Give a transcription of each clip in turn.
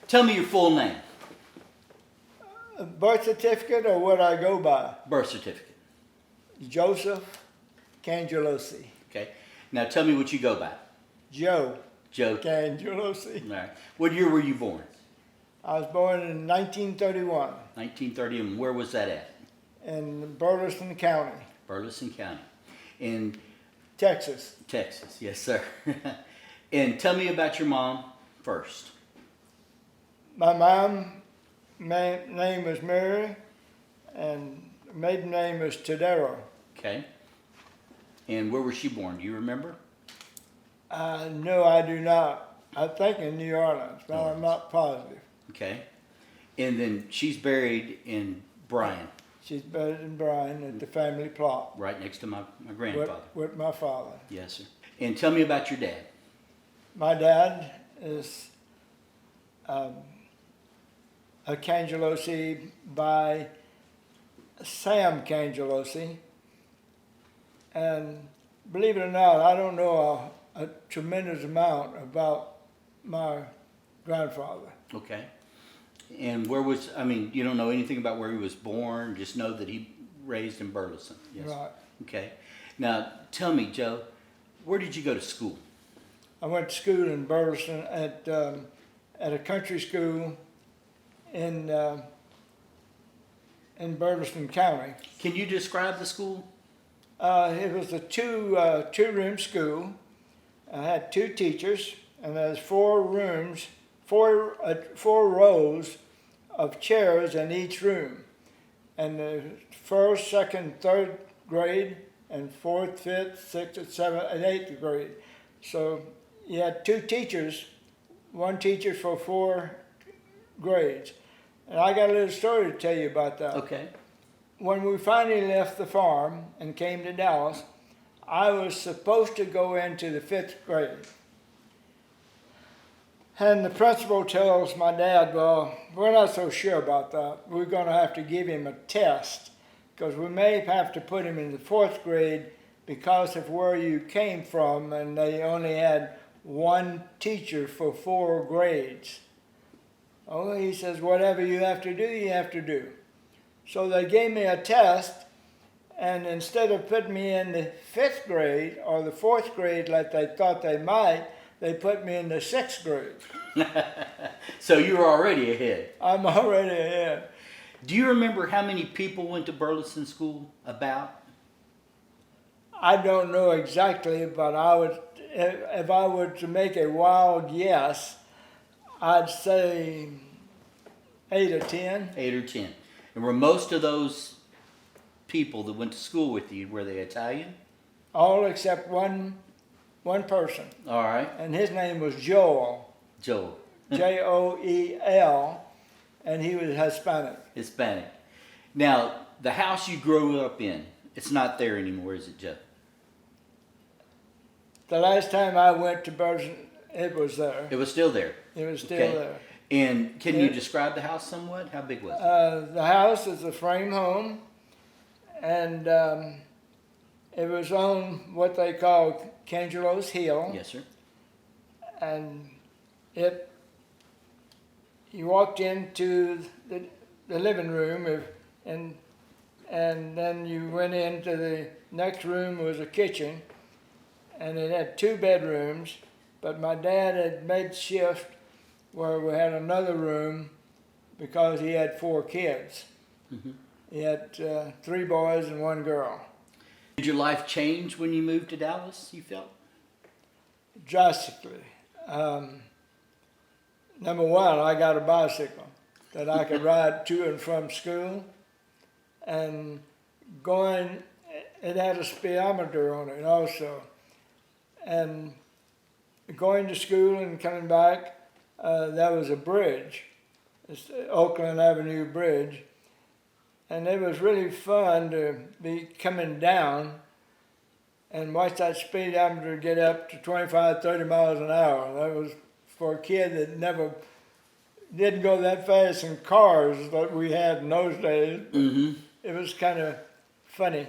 Tell me your full name. A birth certificate or what I go by? Birth certificate. Joseph Cangelose. Okay. Now tell me what you go by. Joe Joe. Cangelose. All right. What year were you born? I was born in 1931 1930. And where was that at? in Burleson County, Burleson County. In Texas. Texas. Yes, sir. And tell me about your mom first. My mom name was Mary, and maiden name was Tadero. Okay. And where was she born? Do you remember? No, I do not. I think in New Orleans, but I'm not positive. Okay. And then she's buried in Bryan. She's buried in Bryan at the family plot. Right next to my grandfather. With my father. Yes, sir. And tell me about your dad. My dad is a Cangelose by Sam Cangelose. And believe it or not, I don't know a tremendous amount about my grandfather. Okay. And you don't know anything about where he was born, just know that he raised in Burleson. Yes. Right. Okay. Now, tell me, Joe, where did you go to school? I went to school in Burleson at a country school in Burleson County. Can you describe the school? It was a two-room school. I had two teachers, and there's 4 rooms, four rows of chairs in each room. And the first, second, third grade, and fourth, fifth, sixth, seventh, and eighth grade. So you had 2 teachers, 1 teacher for 4 grades. And I got a little story to tell you about that. Okay. When we finally left the farm and came to Dallas, I was supposed to go into the 5th grade. And the principal tells my dad, well, we're not so sure about that. We're going to have to give him a test because we may have to put him in the 4th grade because of where you came from, and they only had 1 teacher for 4 grades. Oh, he says, whatever you have to do, you have to do. So they gave me a test, and instead of putting me in the 5th grade or the 4th grade like they thought they might, they put me in the 6th grade. So you were already ahead. I'm already ahead. Do you remember how many people went to Burleson School about? I don't know exactly, but if I were to make a wild guess, I'd say 8 or 10. 8 or 10. And were most of those people that went to school with you, were they Italian? All except one person. All right. And his name was Joel. Joel. Joel, and he was Hispanic. Hispanic. Now, the house you grew up in, it's not there anymore, is it, Joe? The last time I went to Burleson, it was there. It was still there. It was still Okay. there. And can you describe the house somewhat? How big was it? The house is a frame home, and it was on what they call Cangelose Hill. Yes, sir. And you walked into the living room, and then you went into the next room was a kitchen, and it had 2 bedrooms, but my dad had made shift where we had another room because he had 4 kids. Mm-hmm. He had 3 boys and 1 girl. Did your life change when you moved to Dallas, you felt? Drastically. Number 1, I got a bicycle that I could ride to and from school, and it had a speedometer on it also. And going to school and coming back, there was a bridge, it's the Oakland Avenue Bridge, and it was really fun to be coming down and watch that speedometer get up to 25, 30 miles an hour. That was for a kid that didn't go that fast in cars that we had in those days. Mm-hmm. It was kind of funny.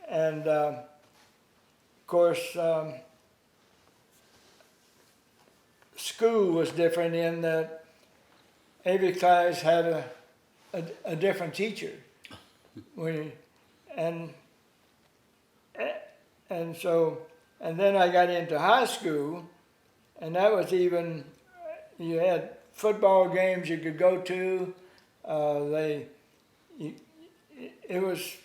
And of course, school was different in that every class had a different teacher. We, and and so, and then I got into high school, and that was even, you had football games you could go to. You, it was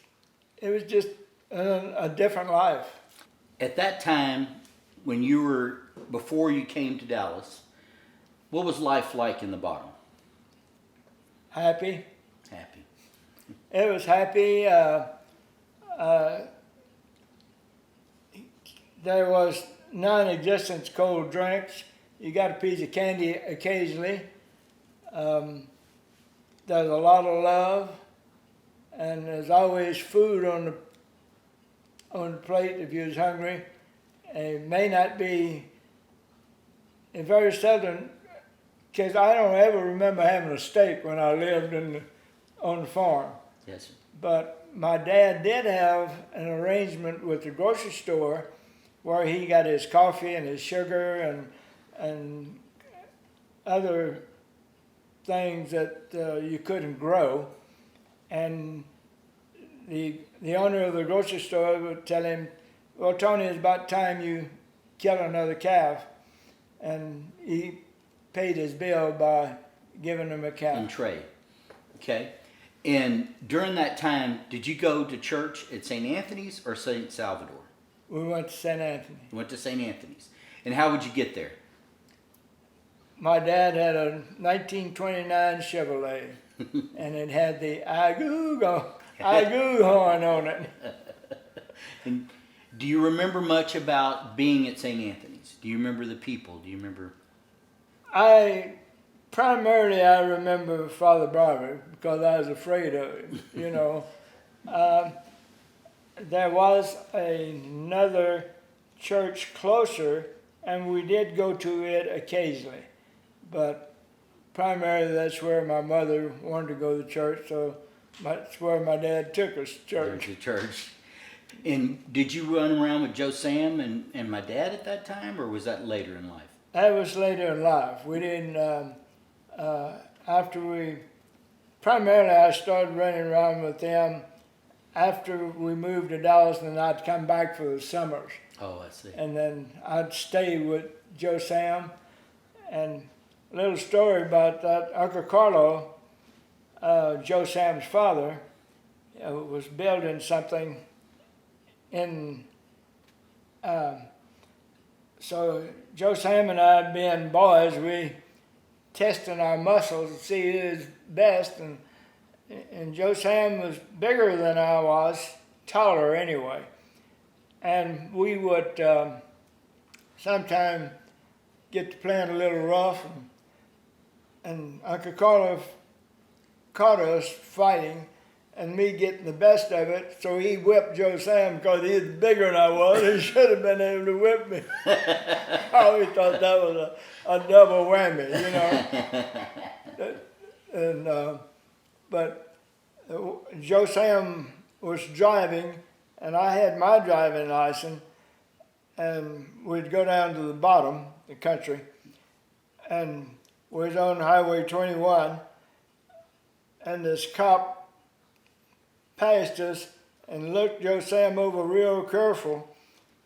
just a different life. At that time, before you came to Dallas, what was life like in the bottom? Happy. Happy. It was happy. There was non-existent cold drinks. You got a piece of candy occasionally. There's a lot of love, and there's always food on the plate if you was hungry. It may not be, it very seldom, because I don't ever remember having a steak when I lived on the farm. Yes, sir. But my dad did have an arrangement with the grocery store where he got his coffee and his sugar and other things that you couldn't grow. And the owner of the grocery store would tell him, well, Tony, it's about time you kill another calf. And he paid his bill by giving him a calf. And trade. Okay. And during that time, did you go to church at St. Anthony's or St. Salvador? We went to St. Anthony. You went to St. Anthony's. And how would you get there? My dad had a 1929 Chevrolet, and it had the Agoo horn on it. And do you remember much about being at St. Anthony's? Do you remember the people? Do you remember? Primarily I remember Father Barber because I was afraid of him, you know. There was another church closer, and we did go to it occasionally. But primarily that's where my mother wanted to go to church, so that's where my dad took us to church. To church. And did you run around with Joe Sam and my dad at that time, or was that later in life? That was later in life. We didn't, primarily I started running around with them after we moved to Dallas, and I'd come back for the summers. Oh, I see. And then I'd stay with Joe Sam. And a little story about that, Uncle Carlo, Joe Sam's father, was building something in, so Joe Sam and I, being boys, we testing our muscles to see who's best, and Joe Sam was bigger than I was, taller anyway, and we would sometime get to playing a little rough, and Uncle Carlo caught us fighting, and me getting the best of it, so he whipped Joe Sam because he was bigger than I was. He should have been able to whip me. I always thought that was a double whammy, you know. But Joe Sam was driving, and I had my driving license, and we'd go down to the bottom, the country, and we was on Highway 21, and this cop passed us and looked Joe Sam over real careful,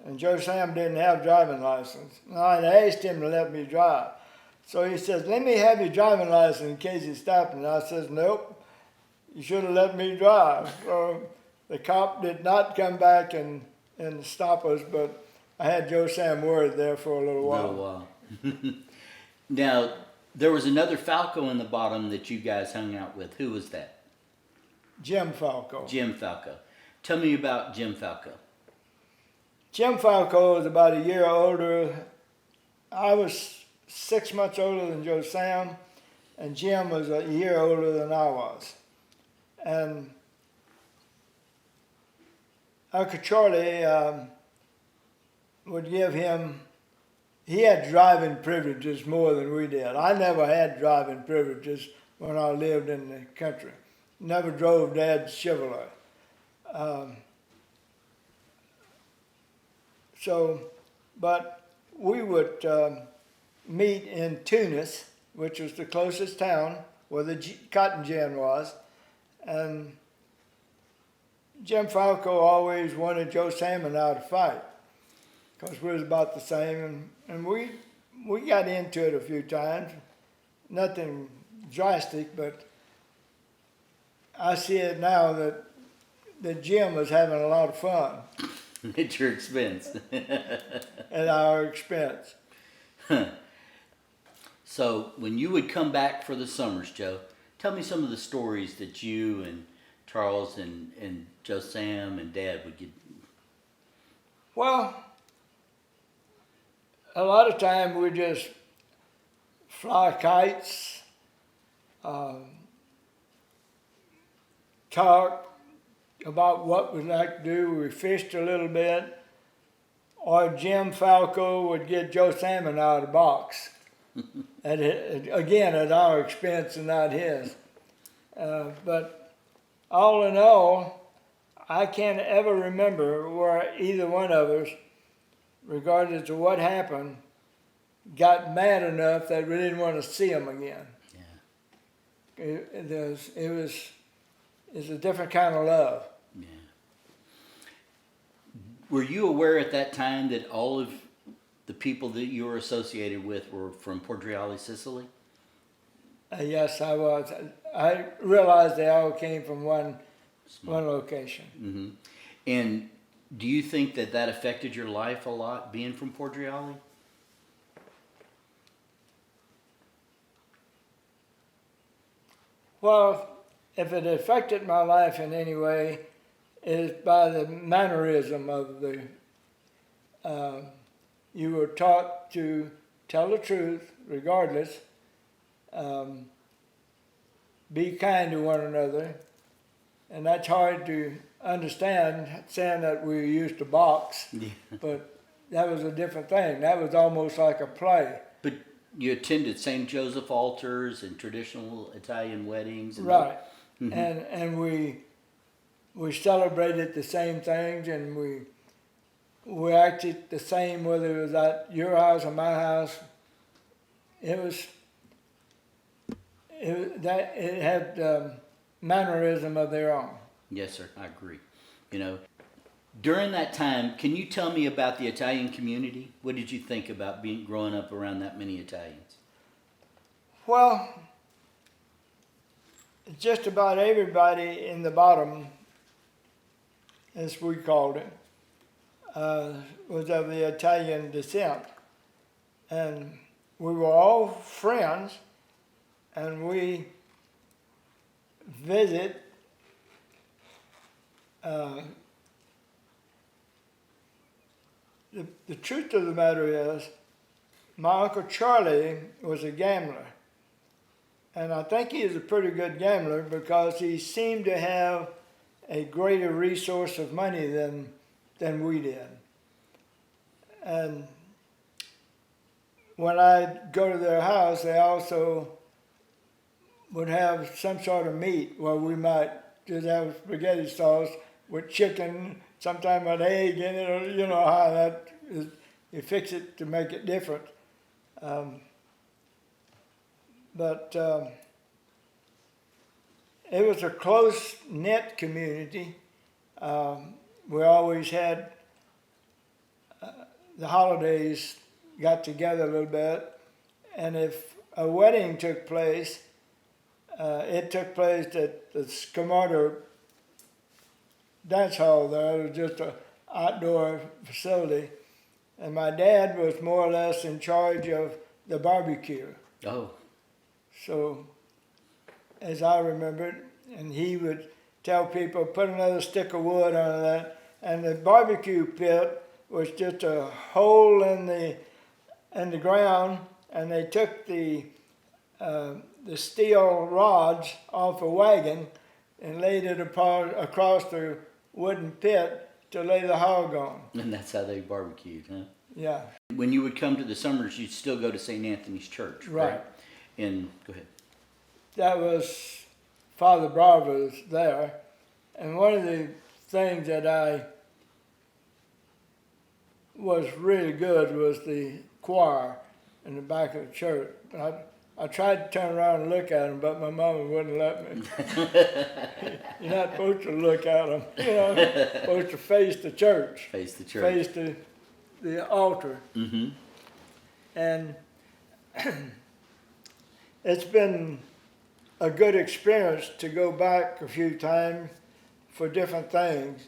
and Joe Sam didn't have driving license. And I asked him to let me drive. So he says, let me have your driving license in case he stopped. And I says, nope, you should have let me drive. So the cop did not come back and stop us, but I had Joe Sam worried there for a little while. Now, there was another Falco in the bottom that you guys hung out with. Who was that? Jim Falco. Jim Falco. Tell me about Jim Falco. Jim Falco was about a year older. I was 6 months older than Joe Sam, and Jim was a year older than I was. And Uncle Charlie would give him, he had driving privileges more than we did. I never had driving privileges when I lived in the country. Never drove Dad's Chevrolet. But we would meet in Tunis, which was the closest town where the cotton gin was. And Jim Falco always wanted Joe Sam and I to fight because we was about the same. And we got into it a few times. Nothing drastic, but I see it now that Jim was having a lot of fun. At your expense. At our expense. So when you would come back for the summers, Joe, tell me some of the stories that you and Charles and Joe Sam and Dad would get. Well, a lot of time we just fly kites, talk about what we'd like to do. We fished a little bit, or Jim Falco would get Joe Salmon out of the box. Again, at our expense and not his. But all in all, I can't ever remember where either one of us, regardless of what happened, got mad enough that we didn't want to see them again. Yeah. It was a different kind of love. Yeah. Were you aware at that time that all of the people that you were associated with were from Portriali, Sicily? Yes, I was. I realized they all came from one location. Mm-hmm. And do you think that affected your life a lot, being from Portriali? Well, if it affected my life in any way, it is by the mannerism of the. You were taught to tell the truth, regardless. Be kind to one another, and that's hard to understand. Saying that we used to box, Yeah. but that was a different thing. That was almost like a play. But you attended St. Joseph altars and traditional Italian weddings. And Right. Mm-hmm. And we celebrated the same things, and we acted the same, whether it was at your house or my house. It had mannerism of their own. Yes, sir. I agree. You know, during that time, can you tell me about the Italian community? What did you think about growing up around that many Italians? Well, just about everybody in the bottom, as we called it, was of the Italian descent. And we were all friends, and we visit the truth of the matter is, my Uncle Charlie was a gambler. And I think he is a pretty good gambler because he seemed to have a greater resource of money than we did. And when I'd go to their house, they also would have some sort of meat where we might just have spaghetti sauce with chicken, sometimes an egg in it, or you know how that is, you fix it to make it different. But it was a close-knit community. We always had the holidays got together a little bit, and if a wedding took place, it took place at the Scamarta dance hall there. It was just an outdoor facility, and my dad was more or less in charge of the barbecue. Oh. So, as I remembered, and he would tell people, put another stick of wood on that, and the barbecue pit was just a hole in the ground, and they took the steel rods off a wagon and laid it across the wooden pit to lay the hog on. And that's how they barbecued, huh? Yeah. When you would come to the summers, you'd still go to St. Anthony's Church, right? And go ahead. That was Father Bravo's there, and one of the things that I was really good was the choir in the back of the church. I tried to turn around and look at him, but my mama wouldn't let me. You're not supposed to look at them, you know. Supposed to face the church, Face the church. face the altar. Mm-hmm. And it's been a good experience to go back a few times for different things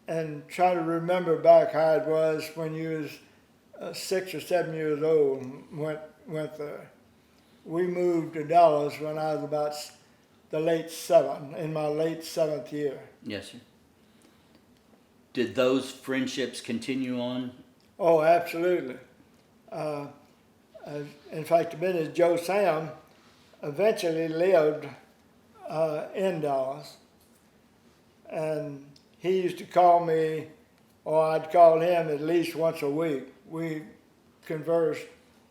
and try to remember back how it was when you was 6 or 7 years old and went there. We moved to Dallas when I was about in my late 7th year. Yes, sir. Did those friendships continue on? Oh, absolutely. In fact, Joe Sam eventually lived in Dallas, and he used to call me, or I'd call him at least once a week. We conversed,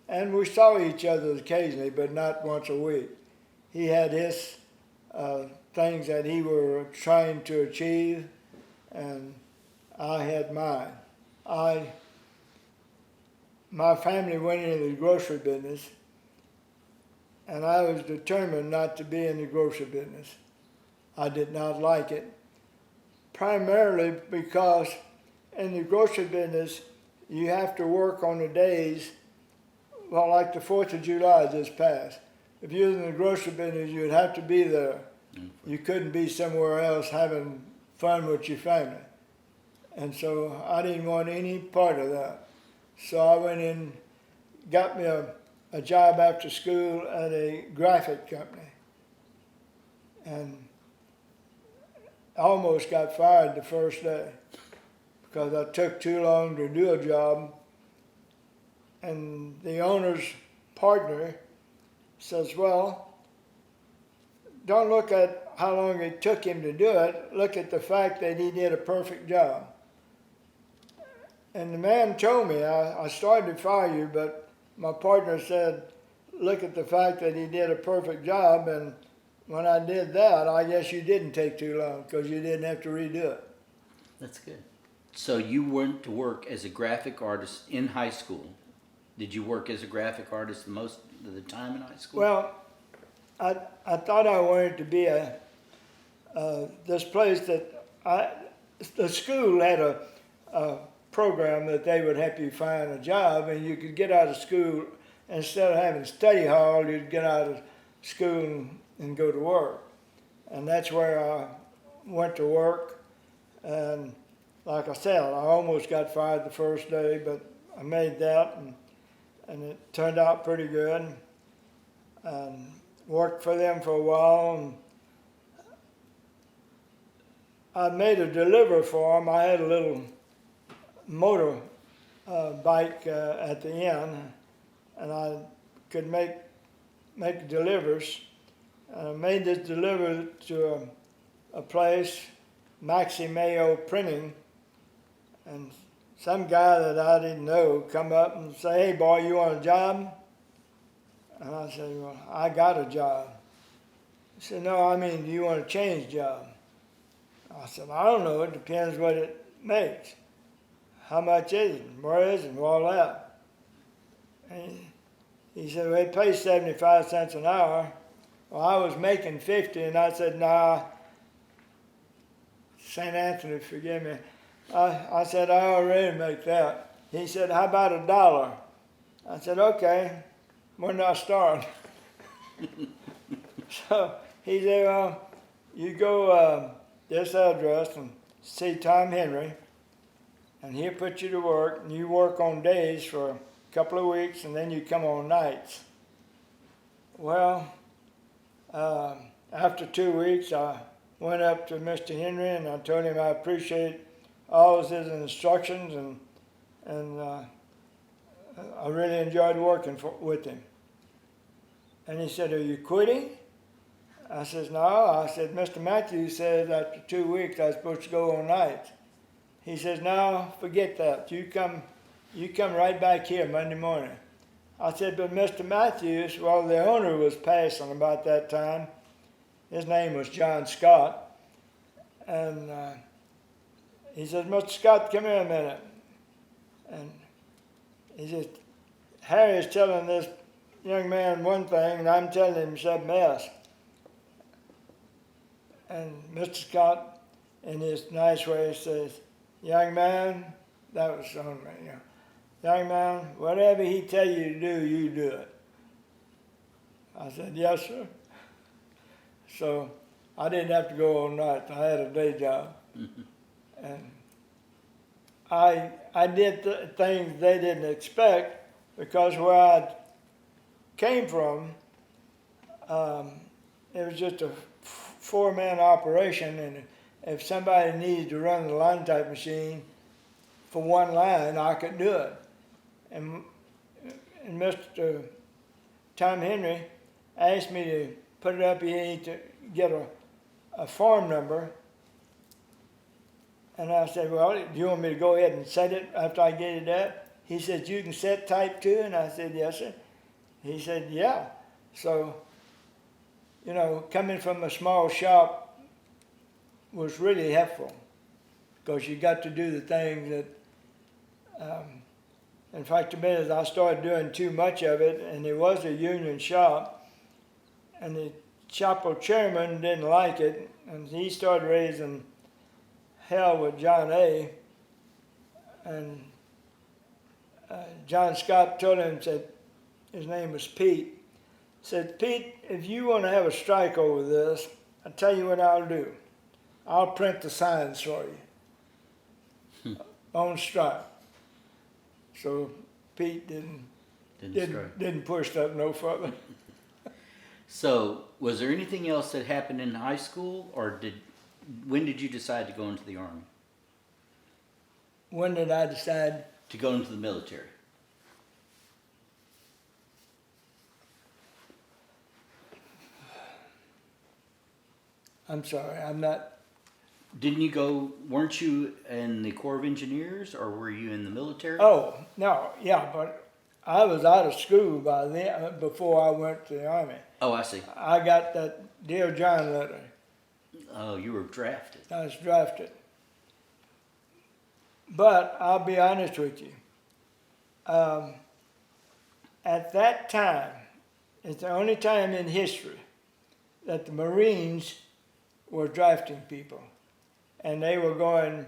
and we saw each other occasionally, but not once a week. He had his things that he were trying to achieve, and I had mine. My family went into the grocery business, and I was determined not to be in the grocery business. I did not like it, primarily because in the grocery business, you have to work on the days, well, like the 4th of July just passed. If you were in the grocery business, you'd have to be there. You couldn't be somewhere else having fun with your family. And so I didn't want any part of that. So I went in, got me a job after school at a graphic company. And I almost got fired the first day because I took too long to do a job. And the owner's partner says, well, don't look at how long it took him to do it. Look at the fact that he did a perfect job. And the man told me, I started to fire you, but my partner said, look at the fact that he did a perfect job, and when I did that, I guess you didn't take too long because you didn't have to redo it. That's good. So you went to work as a graphic artist in high school. Did you work as a graphic artist the most of the time in high school? Well, I thought I wanted to be this place that the school had a program that they would help you find a job, and you could get out of school, instead of having study hall, you'd get out of school and go to work. And that's where I went to work. And like I said, I almost got fired the first day, but I made that, and it turned out pretty good. And worked for them for a while, and I made a delivery for them. I had a little motor bike at the end, and I could make deliveries. And I made this delivery to a place, Maxi Mayo Printing, and some guy that I didn't know come up and say, hey boy, you want a job? And I said, well, I got a job. He said, no, I mean, do you want to change job? I said, I don't know, it depends what it makes. How much is it? Where is it? And all that. And he said, well, it pays 75 cents an hour. Well, I was making 50, and I said, nah, St. Anthony, forgive me. I said, I already make that. He said, how about $1? I said, okay, when do I start? So he said, well, you go this address and see Tom Henry, and he'll put you to work, and you work on days for a couple of weeks, and then you come on nights. Well, after 2 weeks, I went up to Mr. Henry, and I told him I appreciate all of his instructions, and I really enjoyed working with him. And he said, are you quitting? I says, no. I said, Mr. Matthews said after 2 weeks I was supposed to go on nights. He says, no, forget that. You come right back here Monday morning. I said, but Mr. Matthews, well, the owner was passing about that time. His name was John Scott. And he says, Mr. Scott, come here a minute. And he says, Harry is telling this young man one thing, and I'm telling him something else. And Mr. Scott, in his nice way, says, young man, that was on me, you know. Young man, whatever he tell you to do, you do it. I said, yes, sir. So I didn't have to go all night. I had a day job. And I did things they didn't expect because where I came from, it was just a four-man operation, and if somebody needed to run the line type machine for one line, I could do it. And Mr. Tom Henry asked me to put it up. You need to get a form number. And I said, well, do you want me to go ahead and set it after I get it up? He said, you can set type 2? And I said, yes, sir. He said, yeah. So, you know, coming from a small shop was really helpful because you got to do the things that, in fact, a minute I started doing too much of it, and it was a union shop, and the chapel chairman didn't like it, and he started raising hell with John A. And John Scott told him, said, his name was Pete, said, Pete, if you want to have a strike over this, I'll tell you what I'll do. I'll print the signs for you on strike. So Pete didn't push that no further. So, was there anything else that happened in high school, or when did you decide to go into the Army? When did I decide? To go into the military? I'm sorry, I'm not. Didn't you go, weren't you in the Corps of Engineers, or were you in the military? Oh, no, yeah, but I was out of school by then, before I went to the Army. Oh, I see. I got that Dear John letter. Oh, you were drafted. I was drafted. But I'll be honest with you. At that time, it's the only time in history that the Marines were drafting people. And they were going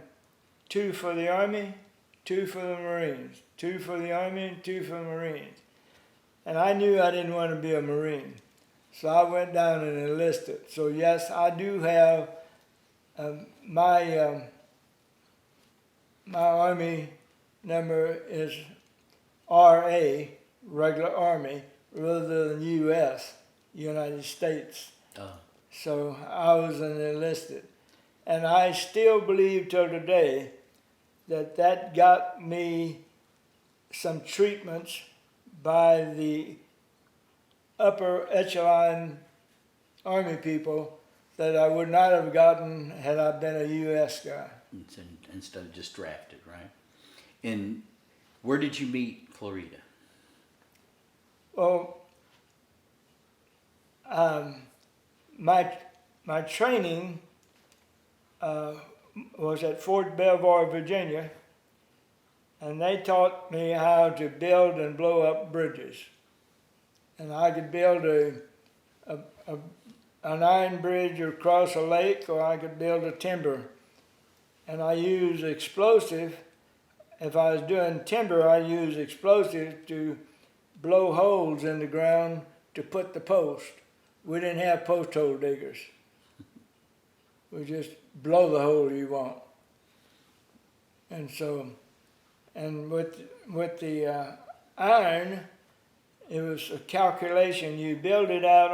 2 for the Army, 2 for the Marines, 2 for the Army, 2 for the Marines. And I knew I didn't want to be a Marine. So I went down and enlisted. So yes, I do have my Army number is RA, regular Army, rather than US, United States. Oh. So I was an enlisted. And I still believe till today that got me some treatments by the upper echelon Army people that I would not have gotten had I been a U.S. guy. Instead of just drafted, right? And where did you meet Clarita? Well, my training was at Fort Belvoir, Virginia, and they taught me how to build and blow up bridges. And I could build an iron bridge across a lake, or I could build a timber. And I use explosive. If I was doing timber, I use explosive to blow holes in the ground to put the post. We didn't have post hole diggers. We just blow the hole you want. And so, and with the iron, it was a calculation. You build it out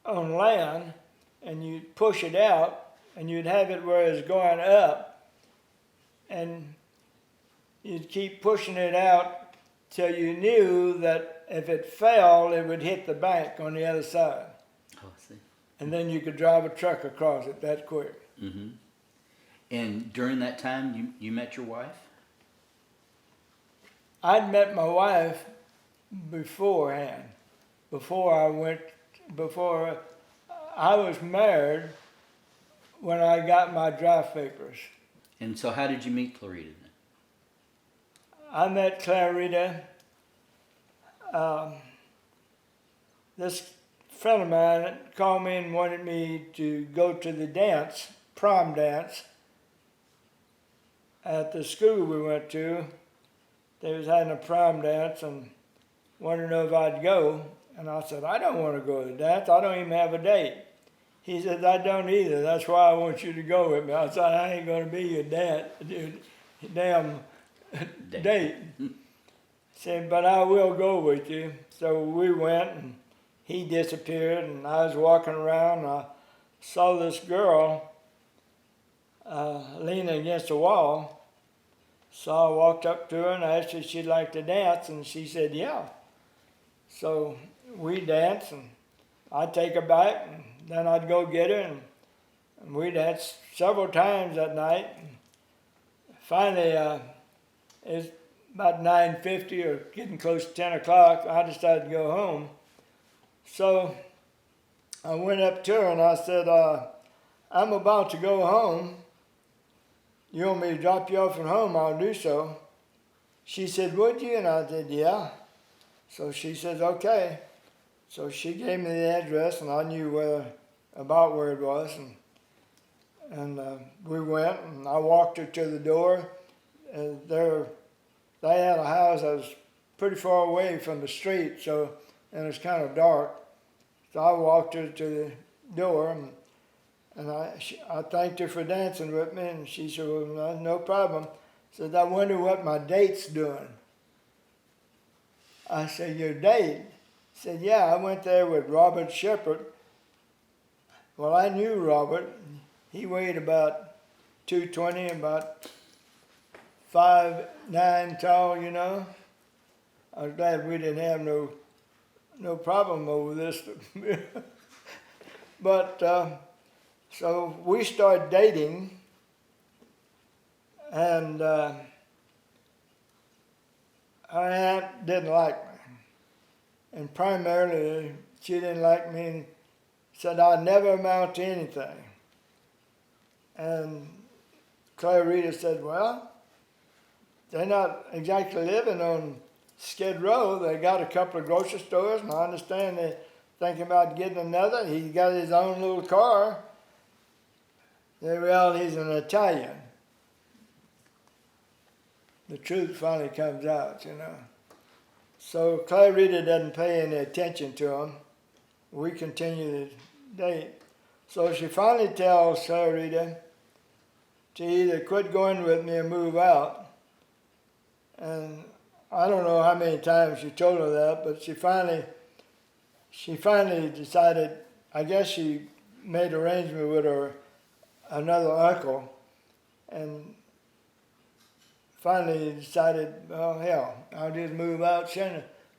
on land, and you'd push it out, and you'd have it where it's going up, and you'd keep pushing it out till you knew that if it fell, it would hit the bank on the other side. Oh, I see. And then you could drive a truck across it that quick. Mm-hmm. And during that time, you met your wife? I'd met my wife beforehand. Before I was married when I got my draft papers. And so how did you meet Clarita then? I met Clarita this friend of mine called me and wanted me to go to the dance, prom dance, at the school we went to. They was having a prom dance and wanted to know if I'd go. And I said, I don't want to go to the dance. I don't even have a date. He said, I don't either. That's why I want you to go with me. I said, I ain't going to be your damn date. Said, but I will go with you. So we went, and he disappeared, and I was walking around, and I saw this girl leaning against the wall. So I walked up to her and asked her if she'd like to dance, and she said, yeah. So we danced, and I'd take her back, and then I'd go get her, and we danced several times that night. And finally, it's about 9:50 or getting close to 10 o'clock, I decided to go home. So I went up to her and I said, I'm about to go home. You want me to drop you off at home? I'll do so. She said, would you? And I said, yeah. So she says, okay. So she gave me the address, and I knew about where it was. And we went, and I walked her to the door. And they had a house that was pretty far away from the street, and it was kind of dark. So I walked her to the door, and I thanked her for dancing with me, and she said, well, no problem. Said, I wonder what my date's doing. I said, your date? Said, yeah, I went there with Robert Shepard. Well, I knew Robert. He weighed about 220, about 5'9" tall, you know. I was glad we didn't have no problem over this. But so we started dating, and her aunt didn't like me. And primarily, she didn't like me and said I'd never amount to anything. And Clarita said, well, they're not exactly living on Skid Row. They got a couple of grocery stores, and I understand they're thinking about getting another. He's got his own little car. Well, he's an Italian. The truth finally comes out, you know. So Clarita doesn't pay any attention to him. We continue to date. So she finally tells Clarita to either quit going with me or move out. And I don't know how many times she told her that, but she finally decided, I guess she made arrangement with another uncle, and finally decided, well, hell, I'll just move out.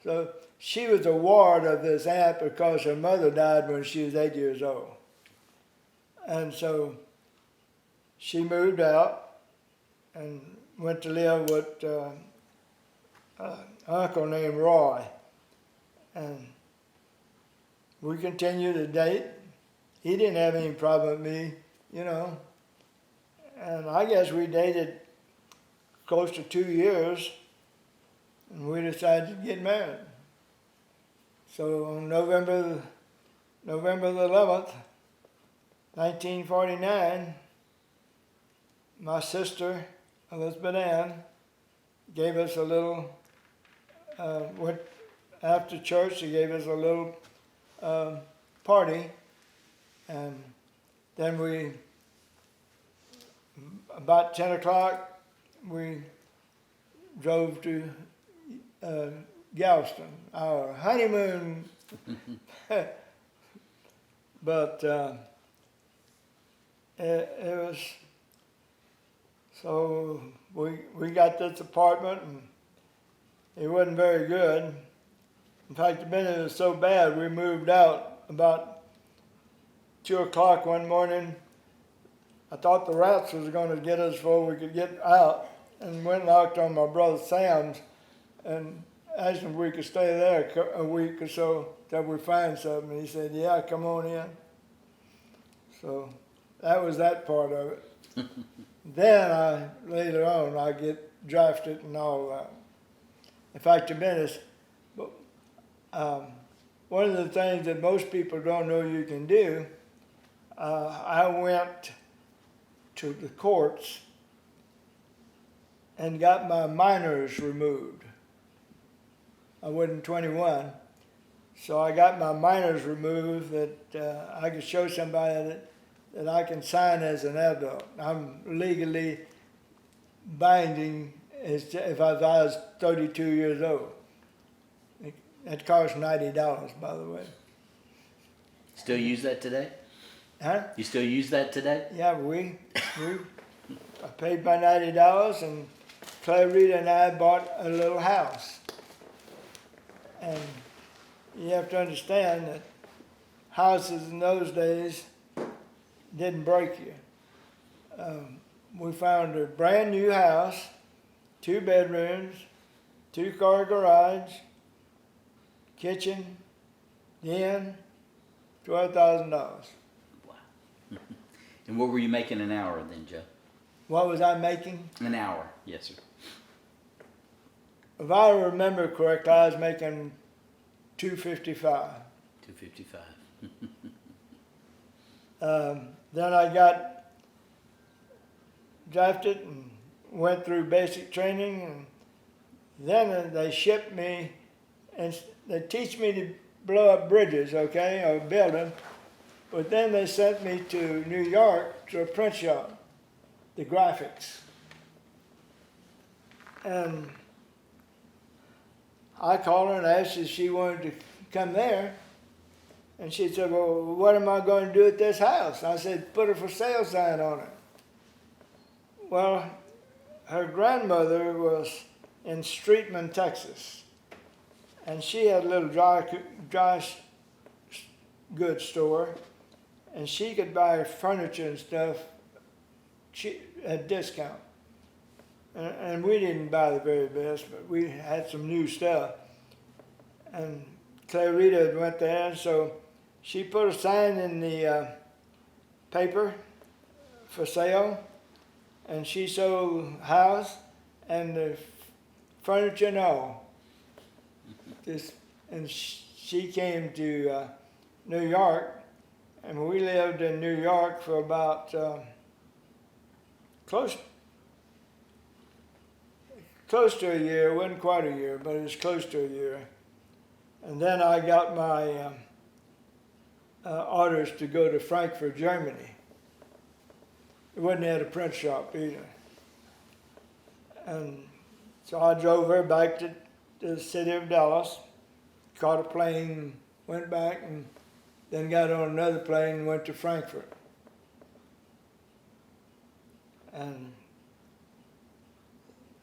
So she was a ward of this aunt because her mother died when she was 8 years old. And so she moved out and went to live with an uncle named Roy. And we continued to date. He didn't have any problem with me, you know. And I guess we dated close to 2 years, and we decided to get married. So on November the 11th, 1949, my sister, Elizabeth Ann, gave us a little, after church, she gave us a little party, and then about 10 o'clock, we drove to Galveston, our honeymoon. But it was, so we got this apartment, and it wasn't very good. In fact, the minute it was so bad, we moved out about 2 o'clock one morning. I thought the rats was going to get us before we could get out, and went and knocked on my brother Sam's and asked him if we could stay there a week or so till we find something. He said, yeah, come on in. So that was that part of it. Then later on, I get drafted and all that. In fact, to be honest, one of the things that most people don't know you can do, I went to the courts and got my minors removed. I wasn't 21, so I got my minors removed that I could show somebody that I can sign as an adult. I'm legally binding as if I was 32 years old. That cost $90, by the way. Still use that today? Huh? You still use that today? Yeah, I paid my $90, and Clarita and I bought a little house. And you have to understand that houses in those days didn't break you. We found a brand new house, 2 bedrooms, 2-car garage, kitchen, den, $12,000. Wow. And what were you making an hour then, Joe? What was I making? An hour, yes, sir. If I remember correctly, I was making $2.55. $2.55. Then I got drafted and went through basic training, and then they shipped me, and they teach me to blow up bridges, okay, or build them. But then they sent me to New York to a print shop, the graphics. And I called her and asked if she wanted to come there. And she said, well, what am I going to do at this house? I said, put a for sale sign on it. Well, her grandmother was in Streetman, Texas. And she had a little dry goods store. And she could buy furniture and stuff at discount. And we didn't buy the very best, but we had some new stuff. And Clarita went there, so she put a sign in the paper for sale, and she sold house and the furniture and all. And she came to New York, and we lived in New York for about close to a year. It wasn't quite a year, but it was close to a year. And then I got my orders to go to Frankfurt, Germany. It wasn't at a print shop either. And so I drove her back to the city of Dallas, caught a plane, went back, and then got on another plane and went to Frankfurt. And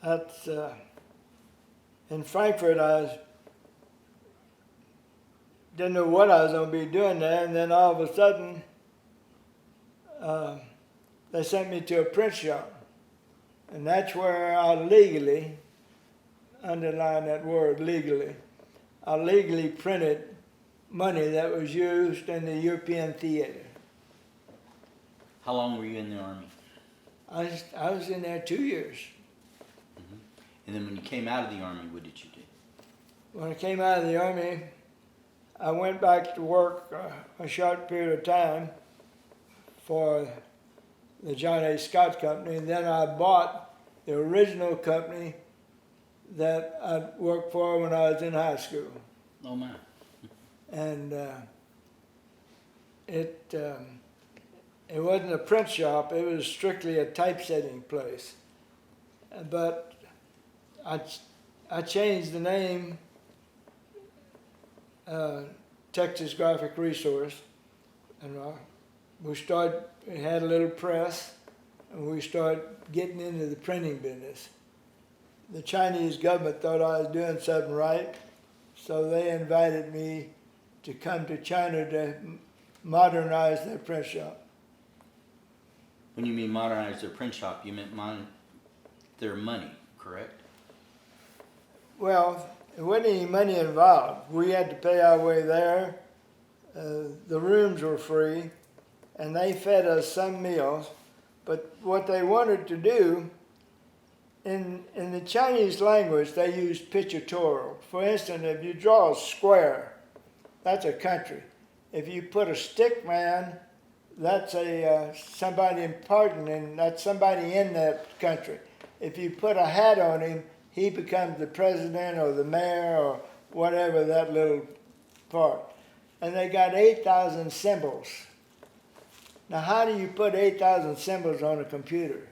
that's, in Frankfurt, I didn't know what I was going to be doing there, and then all of a sudden, they sent me to a print shop. And that's where I legally, underline that word, legally, I legally printed money that was used in the European theater. How long were you in the Army? I was in there 2 years. Mm-hmm. And then when you came out of the Army, what did you do? When I came out of the Army, I went back to work a short period of time for the John A. Scott Company, and then I bought the original company that I worked for when I was in high school. Oh my. And it wasn't a print shop, it was strictly a typesetting place. But I changed the name Texas Graphic Resource, and we had a little press, and we started getting into the printing business. The Chinese government thought I was doing something right, so they invited me to come to China to modernize their print shop. When you mean modernize their print shop, you meant their money, correct? Well, there wasn't any money involved. We had to pay our way there. The rooms were free, and they fed us some meals. But what they wanted to do in the Chinese language, they use pictorial. For instance, if you draw a square, that's a country. If you put a stick man, that's somebody important, and that's somebody in that country. If you put a hat on him, he becomes the president or the mayor or whatever, that little part. And they got 8,000 symbols. Now, how do you put 8,000 symbols on a computer?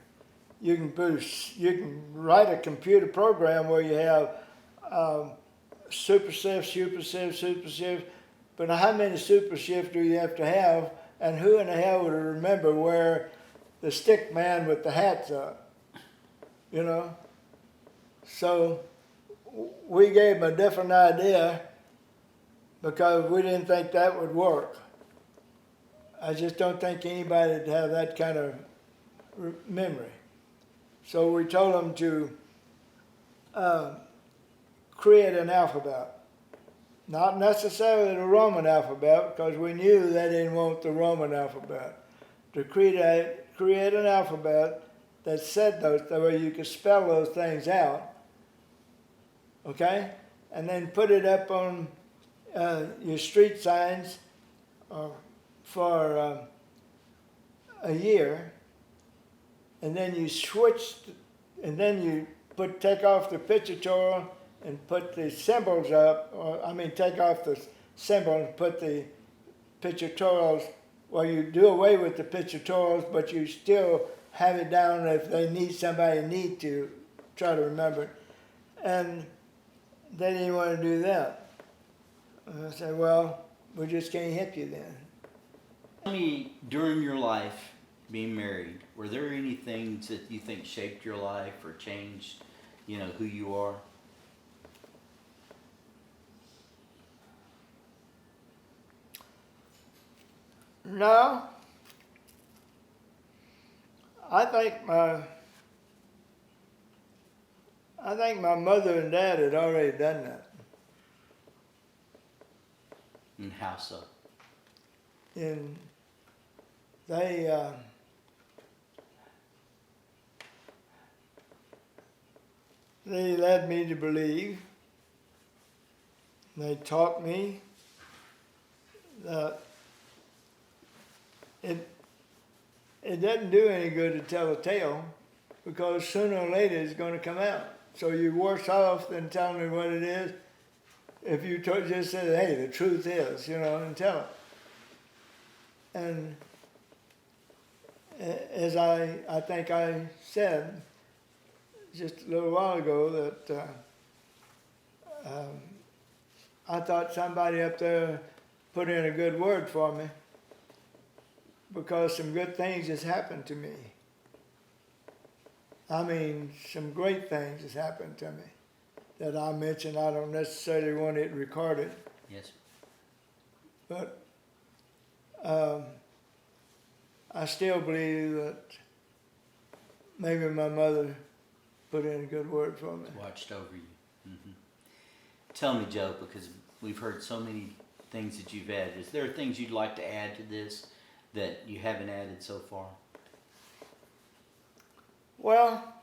You can write a computer program where you have supershift, but how many supershifts do you have to have, and who in the hell would remember where the stick man with the hat's up, you know? So we gave them a different idea because we didn't think that would work. I just don't think anybody would have that kind of memory. So we told them to create an alphabet. Not necessarily the Roman alphabet, because we knew they didn't want the Roman alphabet. To create an alphabet that said those, that way you could spell those things out, okay? And then put it up on your street signs for a year, and then you switched, and then you take off the pictorial and put the symbols up, take off the symbol and put the pictorials, well, you do away with the pictorials, but you still have it down if somebody need to try to remember it. And they didn't want to do that. And I said, well, we just can't help you then. Tell me, during your life, being married, were there any things that you think shaped your life or changed, who you are? No. I think my mother and dad had already done that. And how so? And they led me to believe. They taught me that it doesn't do any good to tell a tale, because sooner or later it's going to come out. So you're worse off than telling me what it is if you just say, hey, the truth is, and tell it. And as I think I said just a little while ago, that I thought somebody up there put in a good word for me, because some good things has happened to me. Some great things has happened to me that I mentioned. I don't necessarily want it recorded. Yes. But I still believe that maybe my mother put in a good word for me. Watched over you. Mm-hmm. Tell me, Joe, because we've heard so many things that you've added. Is there things you'd like to add to this that you haven't added so far? Well,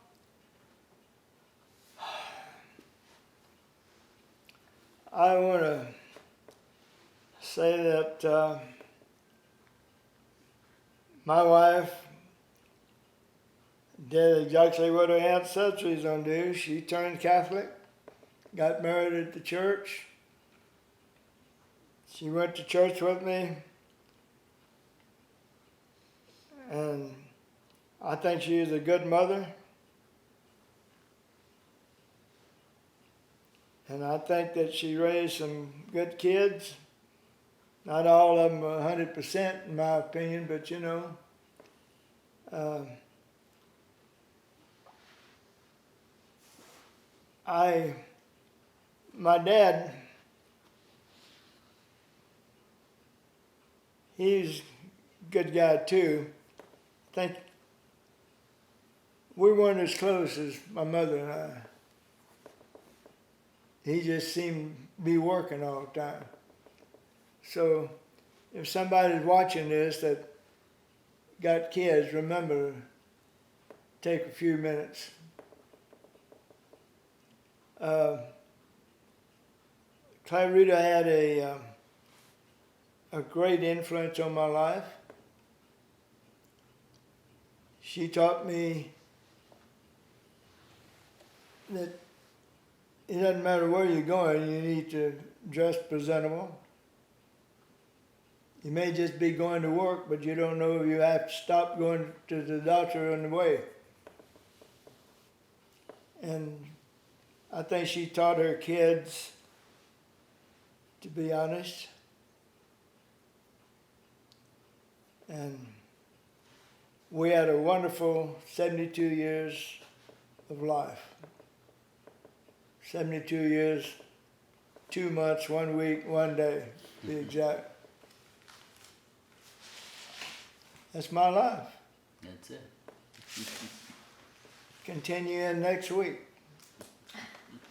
I want to say that my wife did exactly what her Aunt said she was going to do. She turned Catholic, got married at the church. She went to church with me, and I think she is a good mother. And I think that she raised some good kids. Not all of them 100% in my opinion, but my dad, he's a good guy too. I think we weren't as close as my mother and I. He just seemed to be working all the time. So if somebody's watching this that got kids, remember, take a few minutes Clarita had a great influence on my life. She taught me that it doesn't matter where you're going, you need to dress presentable. You may just be going to work, but you don't know if you have to stop going to the doctor on the way. And I think she taught her kids to be honest. And we had a wonderful 72 years of life. 72 years, 2 months, 1 week, 1 day, to be exact. That's my life. That's it. Continue in next week.